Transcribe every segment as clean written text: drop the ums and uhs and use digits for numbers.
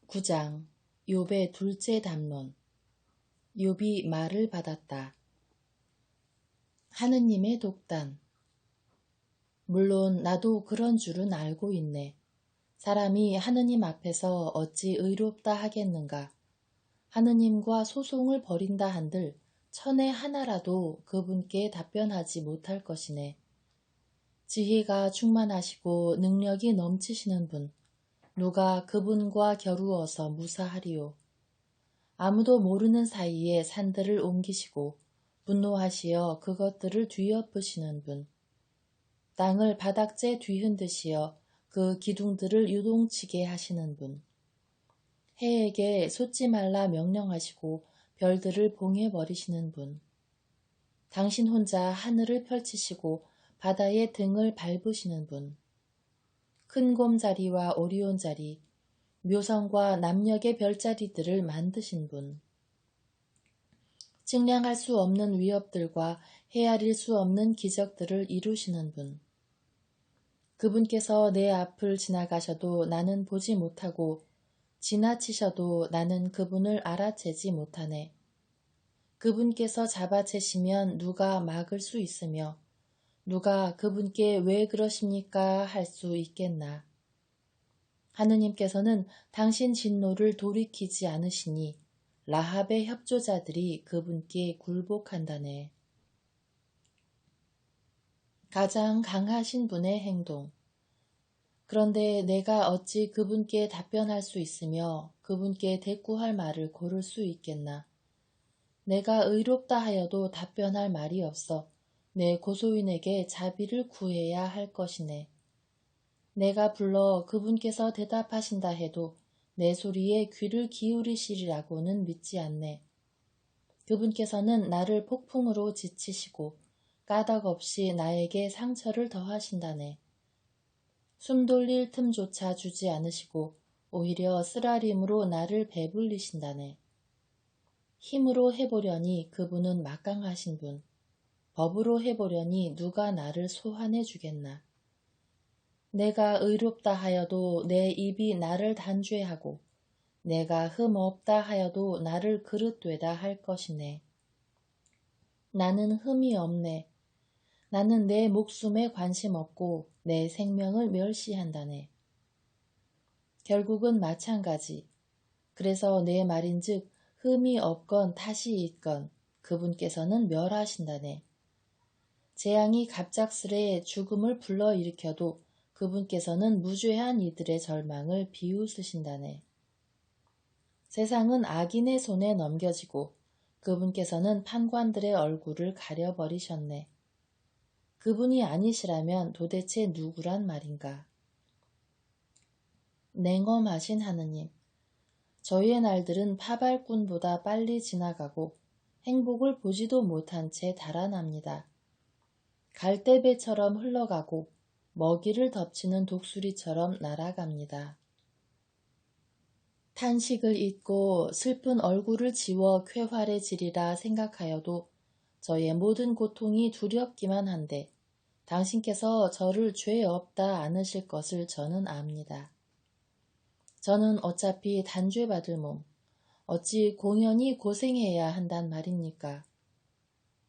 9장 욥의 둘째 담론. 욥이 말을 받았다. 하느님의 독단. 물론 나도 그런 줄은 알고 있네. 사람이 하느님 앞에서 어찌 의롭다 하겠는가. 하느님과 소송을 벌인다 한들 천에 하나라도 그분께 답변하지 못할 것이네. 지혜가 충만하시고 능력이 넘치시는 분, 누가 그분과 겨루어서 무사하리요. 아무도 모르는 사이에 산들을 옮기시고 분노하시어 그것들을 뒤엎으시는 분, 땅을 바닥재 뒤흔드시어 그 기둥들을 유동치게 하시는 분, 해에게 솟지 말라 명령하시고 별들을 봉해버리시는 분, 당신 혼자 하늘을 펼치시고 바다의 등을 밟으시는 분, 큰 곰자리와 오리온자리, 묘성과 남녘의 별자리들을 만드신 분, 측량할 수 없는 위협들과 헤아릴 수 없는 기적들을 이루시는 분, 그분께서 내 앞을 지나가셔도 나는 보지 못하고 지나치셔도 나는 그분을 알아채지 못하네. 그분께서 잡아채시면 누가 막을 수 있으며 누가 그분께 왜 그러십니까 할 수 있겠나. 하느님께서는 당신 진노를 돌이키지 않으시니 라합의 협조자들이 그분께 굴복한다네. 가장 강하신 분의 행동. 그런데 내가 어찌 그분께 답변할 수 있으며 그분께 대꾸할 말을 고를 수 있겠나. 내가 의롭다 하여도 답변할 말이 없어 내 고소인에게 자비를 구해야 할 것이네. 내가 불러 그분께서 대답하신다 해도 내 소리에 귀를 기울이시리라고는 믿지 않네. 그분께서는 나를 폭풍으로 지치시고 까닭없이 나에게 상처를 더하신다네. 숨 돌릴 틈조차 주지 않으시고 오히려 쓰라림으로 나를 배불리신다네. 힘으로 해보려니 그분은 막강하신 분, 법으로 해보려니 누가 나를 소환해 주겠나. 내가 의롭다 하여도 내 입이 나를 단죄하고 내가 흠 없다 하여도 나를 그릇되다 할 것이네. 나는 흠이 없네. 나는 내 목숨에 관심 없고 내 생명을 멸시한다네. 결국은 마찬가지. 그래서 내 말인즉 흠이 없건 탓이 있건 그분께서는 멸하신다네. 재앙이 갑작스레 죽음을 불러일으켜도 그분께서는 무죄한 이들의 절망을 비웃으신다네. 세상은 악인의 손에 넘겨지고 그분께서는 판관들의 얼굴을 가려버리셨네. 그분이 아니시라면 도대체 누구란 말인가. 냉엄하신 하느님, 저희의 날들은 파발꾼보다 빨리 지나가고 행복을 보지도 못한 채 달아납니다. 갈대배처럼 흘러가고 먹이를 덮치는 독수리처럼 날아갑니다. 탄식을 잊고 슬픈 얼굴을 지워 쾌활해지리라 생각하여도 저의 모든 고통이 두렵기만 한데 당신께서 저를 죄 없다 않으실 것을 저는 압니다. 저는 어차피 단죄받을 몸, 어찌 공연히 고생해야 한단 말입니까?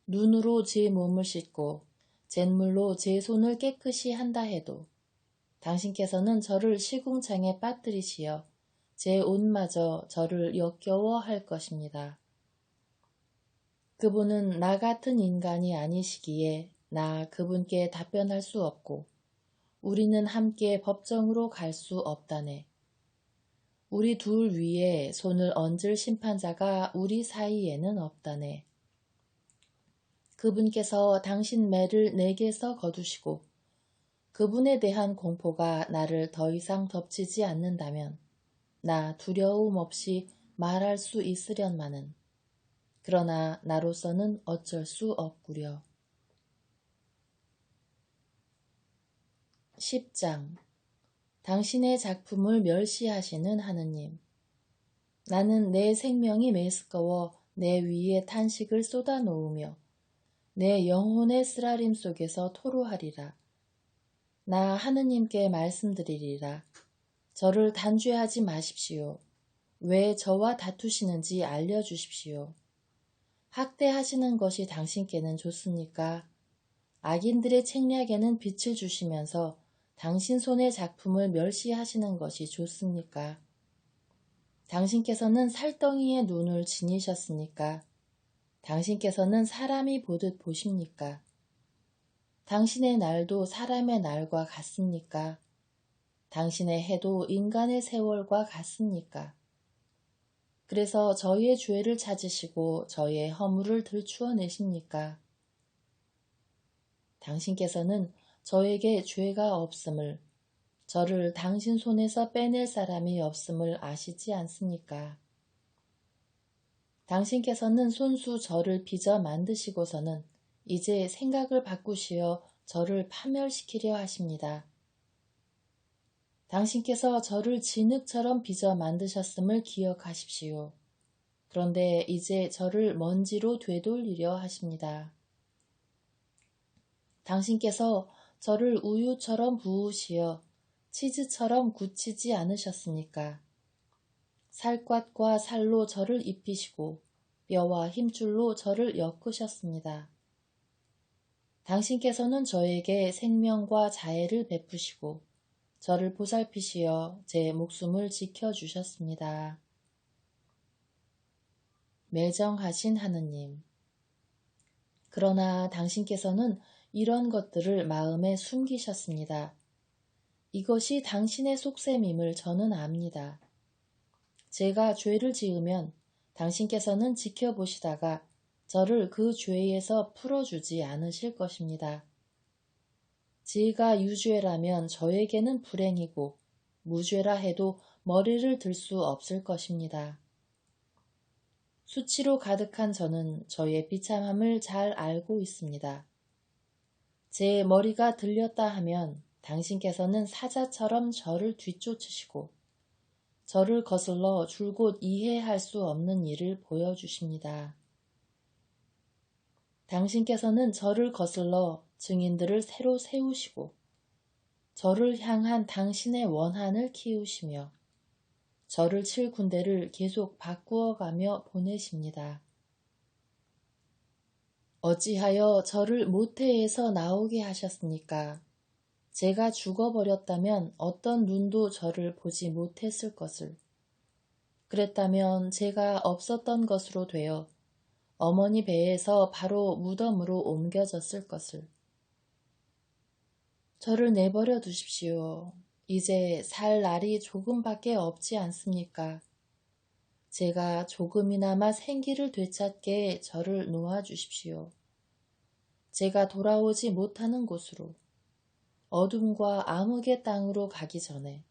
눈으로 제 몸을 씻고 잿물로 제 손을 깨끗이 한다 해도 당신께서는 저를 시궁창에 빠뜨리시어 제 옷마저 저를 역겨워할 것입니다. 그분은 나 같은 인간이 아니시기에 나 그분께 답변할 수 없고 우리는 함께 법정으로 갈 수 없다네. 우리 둘 위에 손을 얹을 심판자가 우리 사이에는 없다네. 그분께서 당신 매를 내게서 거두시고 그분에 대한 공포가 나를 더 이상 덮치지 않는다면 나 두려움 없이 말할 수 있으련마는. 그러나 나로서는 어쩔 수 없구려. 10장. 당신의 작품을 멸시하시는 하느님. 나는 내 생명이 메스꺼워 내 위에 탄식을 쏟아놓으며 내 영혼의 쓰라림 속에서 토로하리라. 나 하느님께 말씀드리리라. 저를 단죄하지 마십시오. 왜 저와 다투시는지 알려주십시오. 학대하시는 것이 당신께는 좋습니까? 악인들의 책략에는 빛을 주시면서 당신 손의 작품을 멸시하시는 것이 좋습니까? 당신께서는 살덩이의 눈을 지니셨습니까? 당신께서는 사람이 보듯 보십니까? 당신의 날도 사람의 날과 같습니까? 당신의 해도 인간의 세월과 같습니까? 그래서 저희의 죄를 찾으시고 저희의 허물을 들추어 내십니까? 당신께서는 저에게 죄가 없음을, 저를 당신 손에서 빼낼 사람이 없음을 아시지 않습니까? 당신께서는 손수 저를 빚어 만드시고서는 이제 생각을 바꾸시어 저를 파멸시키려 하십니다. 당신께서 저를 진흙처럼 빚어 만드셨음을 기억하십시오. 그런데 이제 저를 먼지로 되돌리려 하십니다. 당신께서 저를 우유처럼 부으시어 치즈처럼 굳히지 않으셨습니까? 살갗과 살로 저를 입히시고 뼈와 힘줄로 저를 엮으셨습니다. 당신께서는 저에게 생명과 자애를 베푸시고 저를 보살피시어 제 목숨을 지켜주셨습니다. 매정하신 하느님, 그러나 당신께서는 이런 것들을 마음에 숨기셨습니다. 이것이 당신의 속셈임을 저는 압니다. 제가 죄를 지으면 당신께서는 지켜보시다가 저를 그 죄에서 풀어주지 않으실 것입니다. 제가 유죄라면 저에게는 불행이고 무죄라 해도 머리를 들 수 없을 것입니다. 수치로 가득한 저는 저의 비참함을 잘 알고 있습니다. 제 머리가 들렸다 하면 당신께서는 사자처럼 저를 뒤쫓으시고 저를 거슬러 줄곧 이해할 수 없는 일을 보여주십니다. 당신께서는 저를 거슬러 증인들을 새로 세우시고 저를 향한 당신의 원한을 키우시며 저를 칠 군대를 계속 바꾸어가며 보내십니다. 어찌하여 저를 모태에서 나오게 하셨습니까? 제가 죽어버렸다면 어떤 눈도 저를 보지 못했을 것을, 그랬다면 제가 없었던 것으로 되어 어머니 배에서 바로 무덤으로 옮겨졌을 것을. 저를 내버려 두십시오. 이제 살 날이 조금밖에 없지 않습니까? 제가 조금이나마 생기를 되찾게 저를 놓아주십시오. 제가 돌아오지 못하는 곳으로, 어둠과 암흑의 땅으로 가기 전에,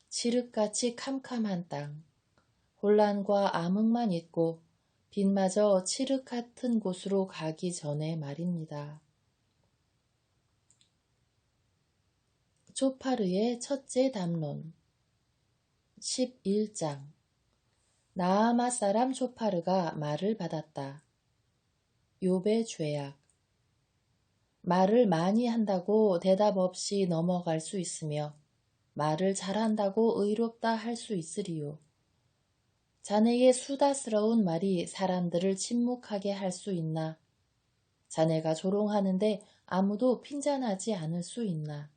칠흑같이 캄캄한 땅, 혼란과 암흑만 있고 빛마저 칠흑 같은 곳으로 가기 전에 말입니다. 초파르의 첫째 담론 11장 나아마 사람 초파르가 말을 받았다. 욥의 죄악. 말을 많이 한다고 대답 없이 넘어갈 수 있으며 말을 잘한다고 의롭다 할 수 있으리요. 자네의 수다스러운 말이 사람들을 침묵하게 할 수 있나? 자네가 조롱하는데 아무도 핀잔하지 않을 수 있나?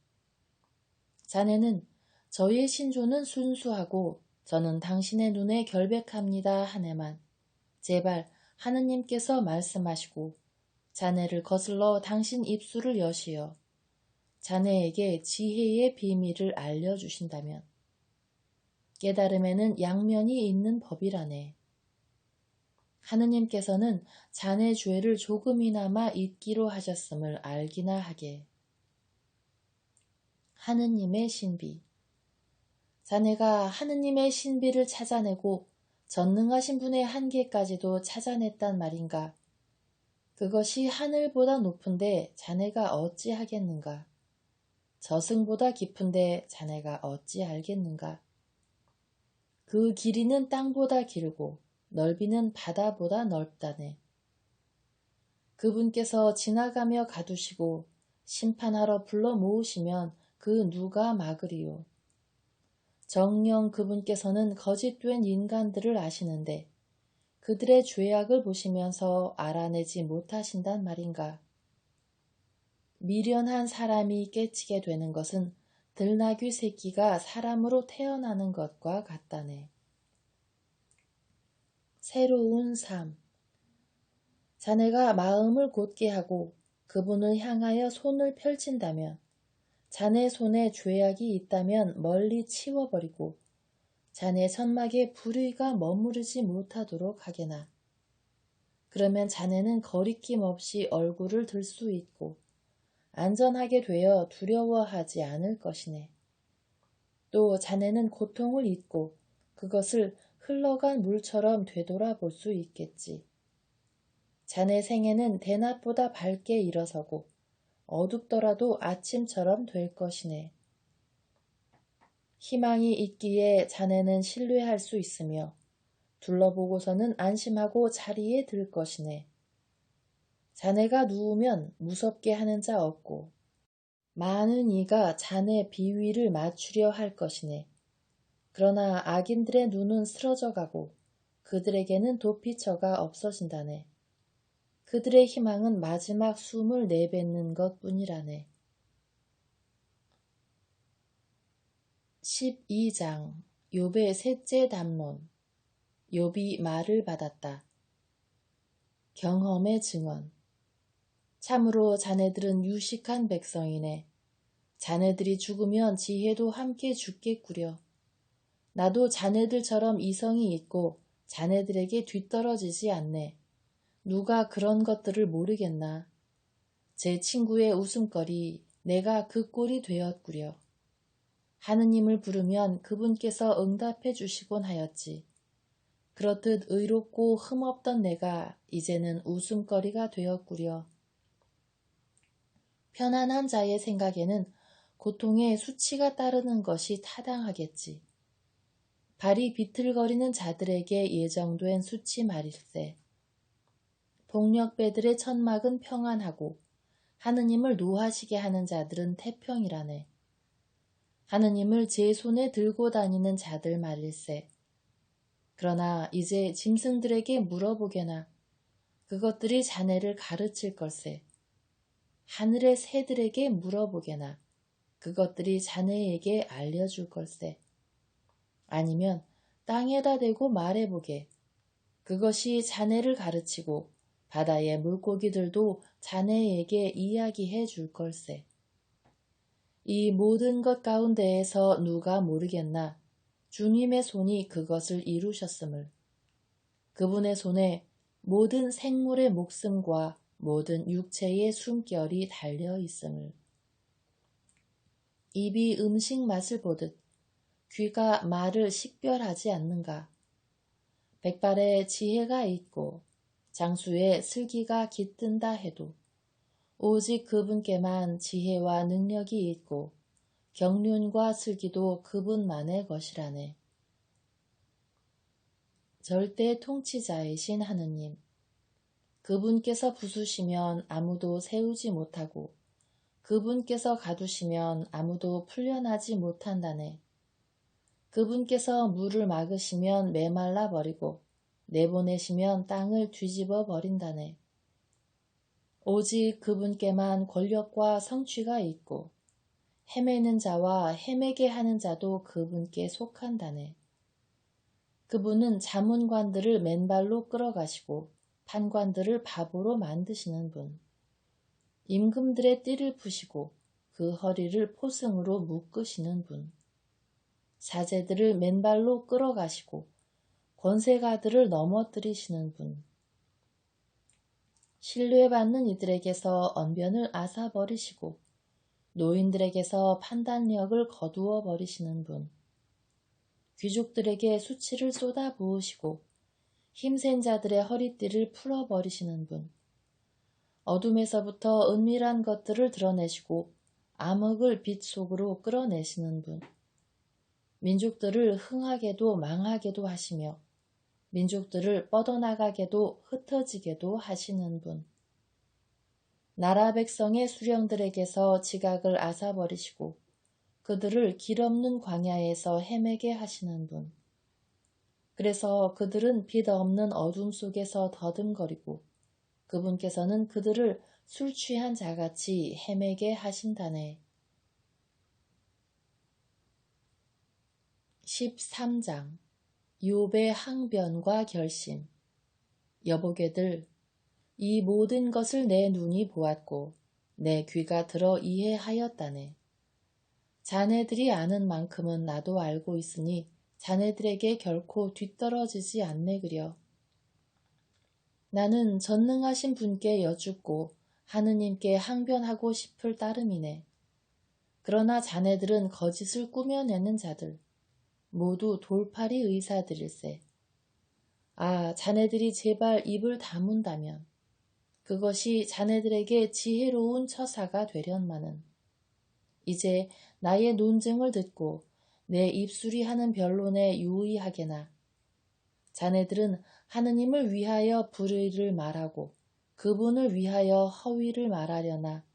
자네는 저의 신조는 순수하고 저는 당신의 눈에 결백합니다 하네만 제발 하느님께서 말씀하시고 자네를 거슬러 당신 입술을 여시어 자네에게 지혜의 비밀을 알려주신다면 깨달음에는 양면이 있는 법이라네. 하느님께서는 자네 죄를 조금이나마 잊기로 하셨음을 알기나 하게. 하느님의 신비. 자네가 하느님의 신비를 찾아내고 전능하신 분의 한계까지도 찾아냈단 말인가? 그것이 하늘보다 높은데 자네가 어찌 하겠는가? 저승보다 깊은데 자네가 어찌 알겠는가? 그 길이는 땅보다 길고 넓이는 바다보다 넓다네. 그분께서 지나가며 가두시고 심판하러 불러 모으시면 그 누가 막으리요. 정녕 그분께서는 거짓된 인간들을 아시는데 그들의 죄악을 보시면서 알아내지 못하신단 말인가. 미련한 사람이 깨치게 되는 것은 들나귀 새끼가 사람으로 태어나는 것과 같다네. 새로운 삶. 자네가 마음을 곧게 하고 그분을 향하여 손을 펼친다면 자네 손에 죄악이 있다면 멀리 치워버리고 자네 천막에 불의가 머무르지 못하도록 하게나. 그러면 자네는 거리낌 없이 얼굴을 들 수 있고 안전하게 되어 두려워하지 않을 것이네. 또 자네는 고통을 잊고 그것을 흘러간 물처럼 되돌아볼 수 있겠지. 자네 생애는 대낮보다 밝게 일어서고 어둡더라도 아침처럼 될 것이네. 희망이 있기에 자네는 신뢰할 수 있으며 둘러보고서는 안심하고 자리에 들 것이네. 자네가 누우면 무섭게 하는 자 없고 많은 이가 자네 비위를 맞추려 할 것이네. 그러나 악인들의 눈은 쓰러져 가고 그들에게는 도피처가 없어진다네. 그들의 희망은 마지막 숨을 내뱉는 것뿐이라네. 12장 욥의 셋째 담론. 욥이 말을 받았다. 경험의 증언. 참으로 자네들은 유식한 백성이네. 자네들이 죽으면 지혜도 함께 죽겠구려. 나도 자네들처럼 이성이 있고 자네들에게 뒤떨어지지 않네. 누가 그런 것들을 모르겠나. 제 친구의 웃음거리, 내가 그 꼴이 되었구려. 하느님을 부르면 그분께서 응답해 주시곤 하였지. 그렇듯 의롭고 흠없던 내가 이제는 웃음거리가 되었구려. 편안한 자의 생각에는 고통에 수치가 따르는 것이 타당하겠지. 발이 비틀거리는 자들에게 예정된 수치 말일세. 폭력배들의 천막은 평안하고 하느님을 노하시게 하는 자들은 태평이라네. 하느님을 제 손에 들고 다니는 자들 말일세. 그러나 이제 짐승들에게 물어보게나 그것들이 자네를 가르칠 걸세. 하늘의 새들에게 물어보게나 그것들이 자네에게 알려줄 걸세. 아니면 땅에다 대고 말해보게. 그것이 자네를 가르치고 바다의 물고기들도 자네에게 이야기해 줄 걸세. 이 모든 것 가운데에서 누가 모르겠나 주님의 손이 그것을 이루셨음을. 그분의 손에 모든 생물의 목숨과 모든 육체의 숨결이 달려 있음을. 입이 음식 맛을 보듯 귀가 말을 식별하지 않는가. 백발에 지혜가 있고 장수에 슬기가 깃든다 해도 오직 그분께만 지혜와 능력이 있고 경륜과 슬기도 그분만의 것이라네. 절대 통치자이신 하느님, 그분께서 부수시면 아무도 세우지 못하고 그분께서 가두시면 아무도 풀려나지 못한다네. 그분께서 물을 막으시면 메말라 버리고 내보내시면 땅을 뒤집어 버린다네. 오직 그분께만 권력과 성취가 있고 헤매는 자와 헤매게 하는 자도 그분께 속한다네. 그분은 자문관들을 맨발로 끌어가시고 판관들을 바보로 만드시는 분. 임금들의 띠를 푸시고 그 허리를 포승으로 묶으시는 분. 사제들을 맨발로 끌어가시고 권세가들을 넘어뜨리시는 분. 신뢰받는 이들에게서 언변을 앗아버리시고 노인들에게서 판단력을 거두어 버리시는 분. 귀족들에게 수치를 쏟아 부으시고 힘센 자들의 허리띠를 풀어버리시는 분. 어둠에서부터 은밀한 것들을 드러내시고 암흑을 빛 속으로 끌어내시는 분. 민족들을 흥하게도 망하게도 하시며 민족들을 뻗어나가게도 흩어지게도 하시는 분. 나라 백성의 수령들에게서 지각을 앗아버리시고 그들을 길 없는 광야에서 헤매게 하시는 분. 그래서 그들은 빛 없는 어둠 속에서 더듬거리고 그분께서는 그들을 술 취한 자같이 헤매게 하신다네. 13장 욥의 항변과 결심. 여보게들, 이 모든 것을 내 눈이 보았고 내 귀가 들어 이해하였다네. 자네들이 아는 만큼은 나도 알고 있으니 자네들에게 결코 뒤떨어지지 않네그려. 나는 전능하신 분께 여쭙고 하느님께 항변하고 싶을 따름이네. 그러나 자네들은 거짓을 꾸며내는 자들, 모두 돌팔이 의사들일세. 아, 자네들이 제발 입을 다문다면 그것이 자네들에게 지혜로운 처사가 되련마는. 이제 나의 논증을 듣고 내 입술이 하는 변론에 유의하게나. 자네들은 하느님을 위하여 불의를 말하고 그분을 위하여 허위를 말하려나.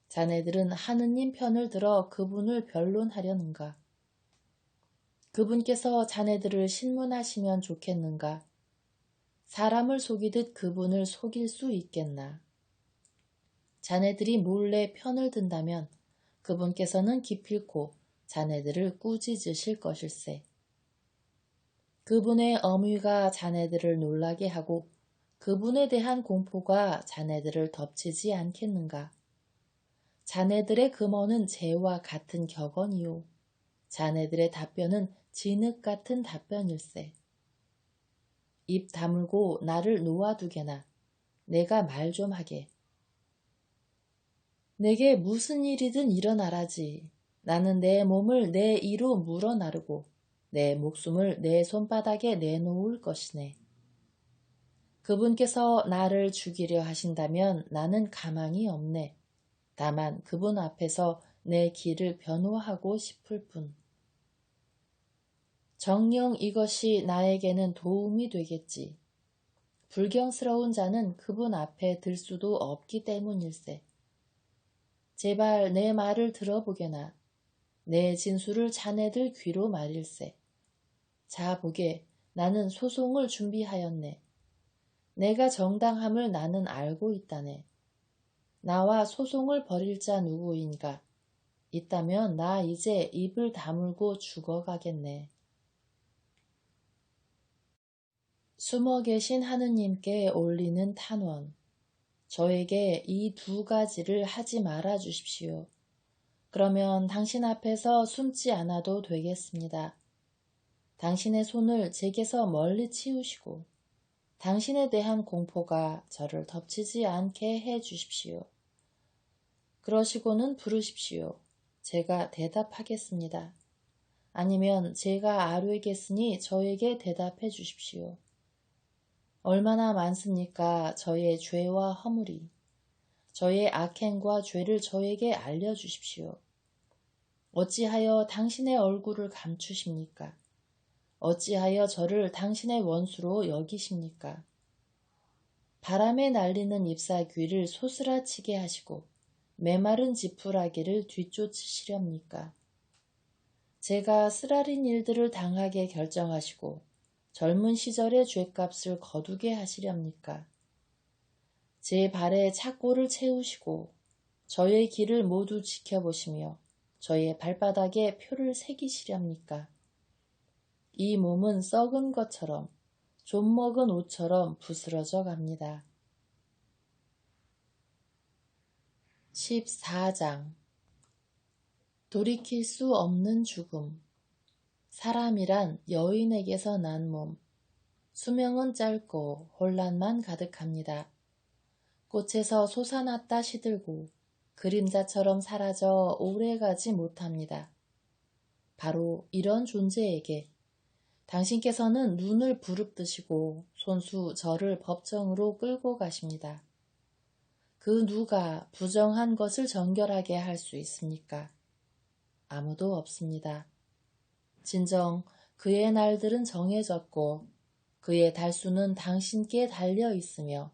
자네들은 하느님 편을 들어 그분을 변론하려는가. 그분께서 자네들을 신문하시면 좋겠는가. 사람을 속이듯 그분을 속일 수 있겠나. 자네들이 몰래 편을 든다면 그분께서는 기필코 자네들을 꾸짖으실 것일세. 그분의 엄위가 자네들을 놀라게 하고 그분에 대한 공포가 자네들을 덮치지 않겠는가. 자네들의 금어는 재와 같은 격언이요. 자네들의 답변은 진흙 같은 답변일세. 입 다물고 나를 놓아두게나. 내가 말 좀 하게. 내게 무슨 일이든 일어나라지. 나는 내 몸을 내 이로 물어나르고 내 목숨을 내 손바닥에 내놓을 것이네. 그분께서 나를 죽이려 하신다면 나는 가망이 없네. 다만 그분 앞에서 내 길을 변호하고 싶을 뿐. 정녕 이것이 나에게는 도움이 되겠지. 불경스러운 자는 그분 앞에 들 수도 없기 때문일세. 제발 내 말을 들어보게나. 내 진술을 자네들 귀로 말일세. 자 보게, 나는 소송을 준비하였네. 내가 정당함을 나는 알고 있다네. 나와 소송을 벌일 자 누구인가? 있다면 나 이제 입을 다물고 죽어가겠네. 숨어 계신 하느님께 올리는 탄원. 저에게 이 두 가지를 하지 말아 주십시오. 그러면 당신 앞에서 숨지 않아도 되겠습니다. 당신의 손을 제게서 멀리 치우시고 당신에 대한 공포가 저를 덮치지 않게 해 주십시오. 그러시고는 부르십시오. 제가 대답하겠습니다. 아니면 제가 아뢰겠으니 저에게 대답해 주십시오. 얼마나 많습니까? 저의 죄와 허물이. 저의 악행과 죄를 저에게 알려주십시오. 어찌하여 당신의 얼굴을 감추십니까? 어찌하여 저를 당신의 원수로 여기십니까? 바람에 날리는 잎사귀를 소스라치게 하시고 메마른 지푸라기를 뒤쫓으시렵니까? 제가 쓰라린 일들을 당하게 결정하시고 젊은 시절의 죗값을 거두게 하시렵니까? 제 발에 착고를 채우시고 저의 길을 모두 지켜보시며 저의 발바닥에 표를 새기시렵니까? 이 몸은 썩은 것처럼 좀 먹은 옷처럼 부스러져 갑니다. 14장 돌이킬 수 없는 죽음. 사람이란 여인에게서 난 몸. 수명은 짧고 혼란만 가득합니다. 꽃에서 솟아났다 시들고 그림자처럼 사라져 오래가지 못합니다. 바로 이런 존재에게 당신께서는 눈을 부릅뜨시고 손수 저를 법정으로 끌고 가십니다. 그 누가 부정한 것을 정결하게 할 수 있습니까? 아무도 없습니다. 진정 그의 날들은 정해졌고 그의 달수는 당신께 달려 있으며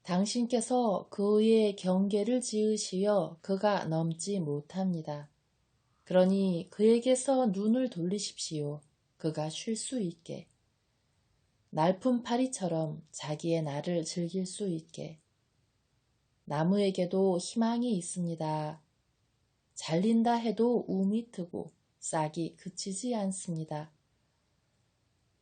당신께서 그의 경계를 지으시어 그가 넘지 못합니다. 그러니 그에게서 눈을 돌리십시오. 그가 쉴 수 있게. 날품 파리처럼 자기의 날을 즐길 수 있게. 나무에게도 희망이 있습니다. 잘린다 해도 움이 트고 싹이 그치지 않습니다.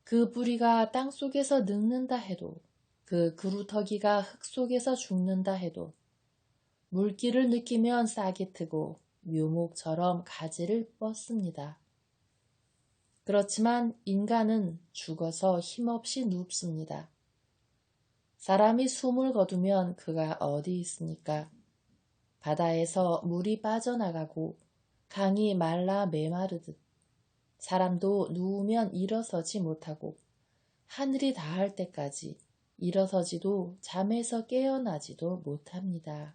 그 뿌리가 땅속에서 늙는다 해도, 그 그루터기가 흙 속에서 죽는다 해도, 물기를 느끼면 싹이 트고 묘목처럼 가지를 뻗습니다. 그렇지만 인간은 죽어서 힘없이 눕습니다. 사람이 숨을 거두면 그가 어디 있습니까? 바다에서 물이 빠져나가고 강이 말라 메마르듯 사람도 누우면 일어서지 못하고 하늘이 닿을 때까지 일어서지도 잠에서 깨어나지도 못합니다.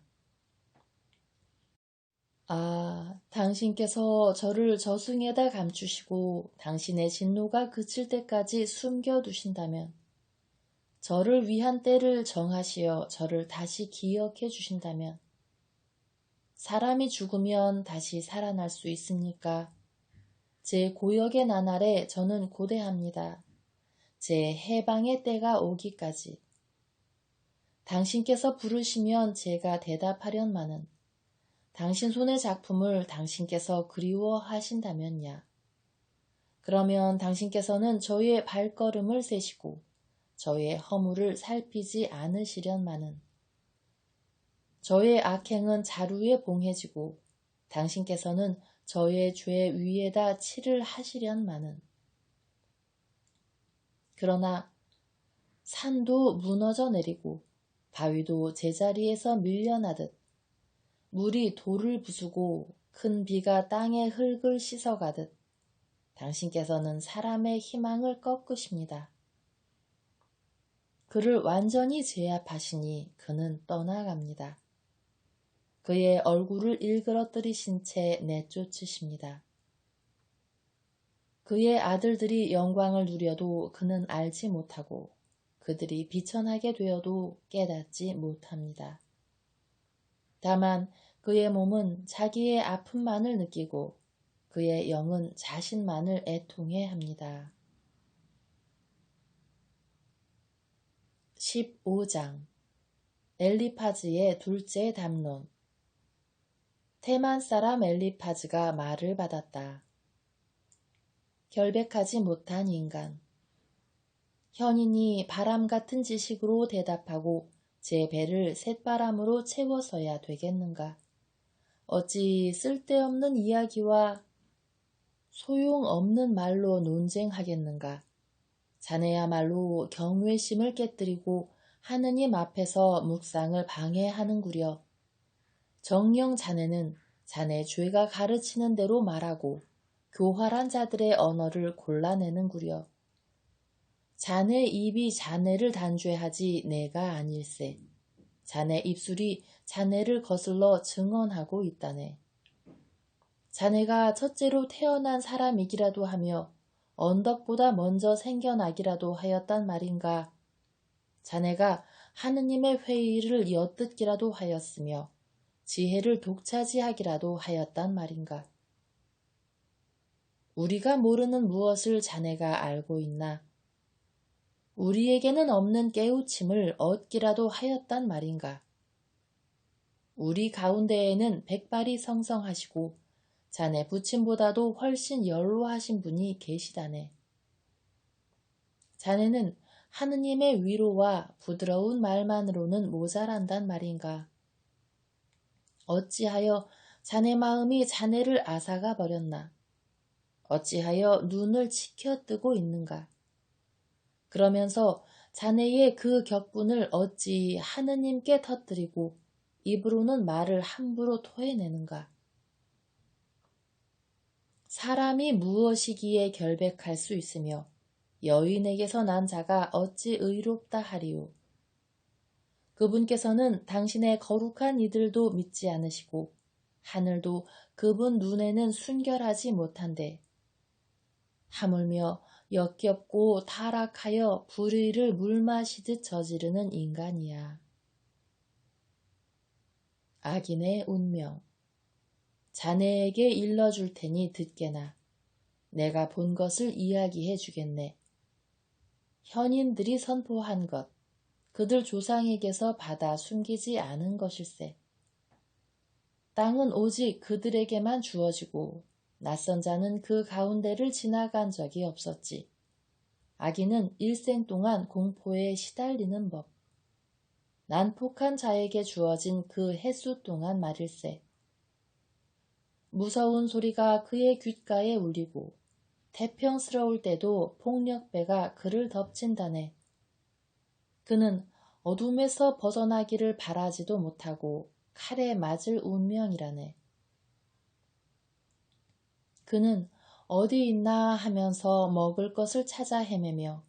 아, 당신께서 저를 저승에다 감추시고 당신의 진노가 그칠 때까지 숨겨두신다면, 저를 위한 때를 정하시어 저를 다시 기억해 주신다면, 사람이 죽으면 다시 살아날 수 있습니까? 제 고역의 나날에 저는 고대합니다. 제 해방의 때가 오기까지. 당신께서 부르시면 제가 대답하련마는 당신 손의 작품을 당신께서 그리워하신다면야. 그러면 당신께서는 저의 발걸음을 세시고 저의 허물을 살피지 않으시련마는 저의 악행은 자루에 봉해지고 당신께서는 저의 죄 위에다 칠을 하시련마는 그러나 산도 무너져 내리고 바위도 제자리에서 밀려나듯 물이 돌을 부수고 큰 비가 땅의 흙을 씻어가듯 당신께서는 사람의 희망을 꺾으십니다. 그를 완전히 제압하시니 그는 떠나갑니다. 그의 얼굴을 일그러뜨리신 채 내쫓으십니다. 그의 아들들이 영광을 누려도 그는 알지 못하고 그들이 비천하게 되어도 깨닫지 못합니다. 다만 그의 몸은 자기의 아픔만을 느끼고 그의 영은 자신만을 애통해합니다. 15장 엘리파즈의 둘째 담론. 테만 사람 엘리파즈가 말을 받았다. 결백하지 못한 인간. 현인이 바람 같은 지식으로 대답하고 제 배를 쇳바람으로 채워서야 되겠는가? 어찌 쓸데없는 이야기와 소용없는 말로 논쟁하겠는가? 자네야말로 경외심을 깨뜨리고 하느님 앞에서 묵상을 방해하는구려. 정녕 자네는 자네 죄가 가르치는 대로 말하고 교활한 자들의 언어를 골라내는구려. 자네 입이 자네를 단죄하지 내가 아닐세. 자네 입술이 자네를 거슬러 증언하고 있다네. 자네가 첫째로 태어난 사람이기라도 하며 언덕보다 먼저 생겨나기라도 하였단 말인가. 자네가 하느님의 회의를 엿듣기라도 하였으며 지혜를 독차지하기라도 하였단 말인가. 우리가 모르는 무엇을 자네가 알고 있나. 우리에게는 없는 깨우침을 얻기라도 하였단 말인가. 우리 가운데에는 백발이 성성하시고 자네 부친보다도 훨씬 연로하신 분이 계시다네. 자네는 하느님의 위로와 부드러운 말만으로는 모자란단 말인가. 어찌하여 자네 마음이 자네를 앗아가 버렸나. 어찌하여 눈을 치켜뜨고 있는가. 그러면서 자네의 그 격분을 어찌 하느님께 터뜨리고 입으로는 말을 함부로 토해내는가. 사람이 무엇이기에 결백할 수 있으며 여인에게서 난 자가 어찌 의롭다 하리요. 그분께서는 당신의 거룩한 이들도 믿지 않으시고 하늘도 그분 눈에는 순결하지 못한데 하물며 역겹고 타락하여 불의를 물 마시듯 저지르는 인간이야. 악인의 운명. 자네에게 일러줄 테니 듣게나. 내가 본 것을 이야기해 주겠네. 현인들이 선포한 것, 그들 조상에게서 받아 숨기지 않은 것일세. 땅은 오직 그들에게만 주어지고 낯선 자는 그 가운데를 지나간 적이 없었지. 악인은 일생 동안 공포에 시달리는 법. 난폭한 자에게 주어진 그 햇수 동안 말일세. 무서운 소리가 그의 귓가에 울리고 태평스러울 때도 폭력배가 그를 덮친다네. 그는 어둠에서 벗어나기를 바라지도 못하고 칼에 맞을 운명이라네. 그는 어디 있나 하면서 먹을 것을 찾아 헤매며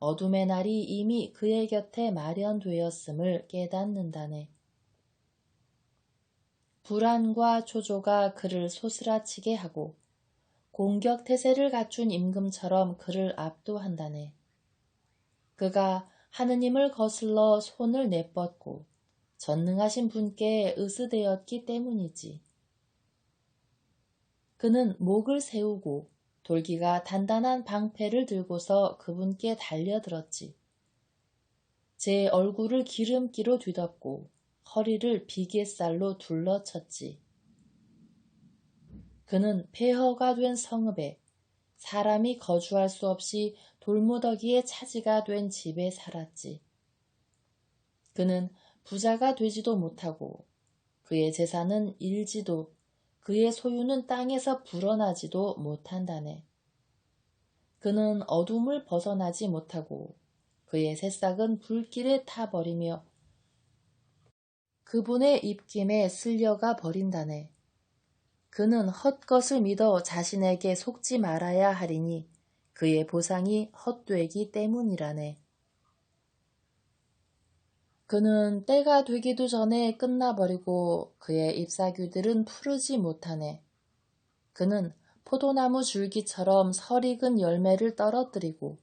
어둠의 날이 이미 그의 곁에 마련되었음을 깨닫는다네. 불안과 초조가 그를 소스라치게 하고 공격 태세를 갖춘 임금처럼 그를 압도한다네. 그가 하느님을 거슬러 손을 내뻗고 전능하신 분께 의스되었기 때문이지. 그는 목을 세우고 돌기가 단단한 방패를 들고서 그분께 달려들었지. 제 얼굴을 기름기로 뒤덮고 허리를 비계살로 둘러쳤지. 그는 폐허가 된 성읍에 사람이 거주할 수 없이 돌무더기의 차지가 된 집에 살았지. 그는 부자가 되지도 못하고 그의 재산은 일지도 그의 소유는 땅에서 불어나지도 못한다네. 그는 어둠을 벗어나지 못하고 그의 새싹은 불길에 타버리며 그분의 입김에 쓸려가 버린다네. 그는 헛것을 믿어 자신에게 속지 말아야 하리니 그의 보상이 헛되기 때문이라네. 그는 때가 되기도 전에 끝나버리고 그의 잎사귀들은 푸르지 못하네. 그는 포도나무 줄기처럼 설익은 열매를 떨어뜨리고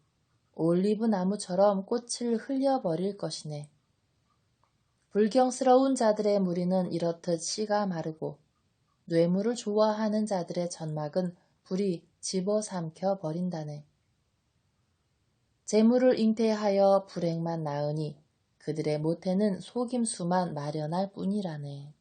올리브 나무처럼 꽃을 흘려버릴 것이네. 불경스러운 자들의 무리는 이렇듯 씨가 마르고 뇌물을 좋아하는 자들의 전막은 불이 집어삼켜 버린다네. 재물을 잉태하여 불행만 낳으니 그들의 모태는 속임수만 마련할 뿐이라네.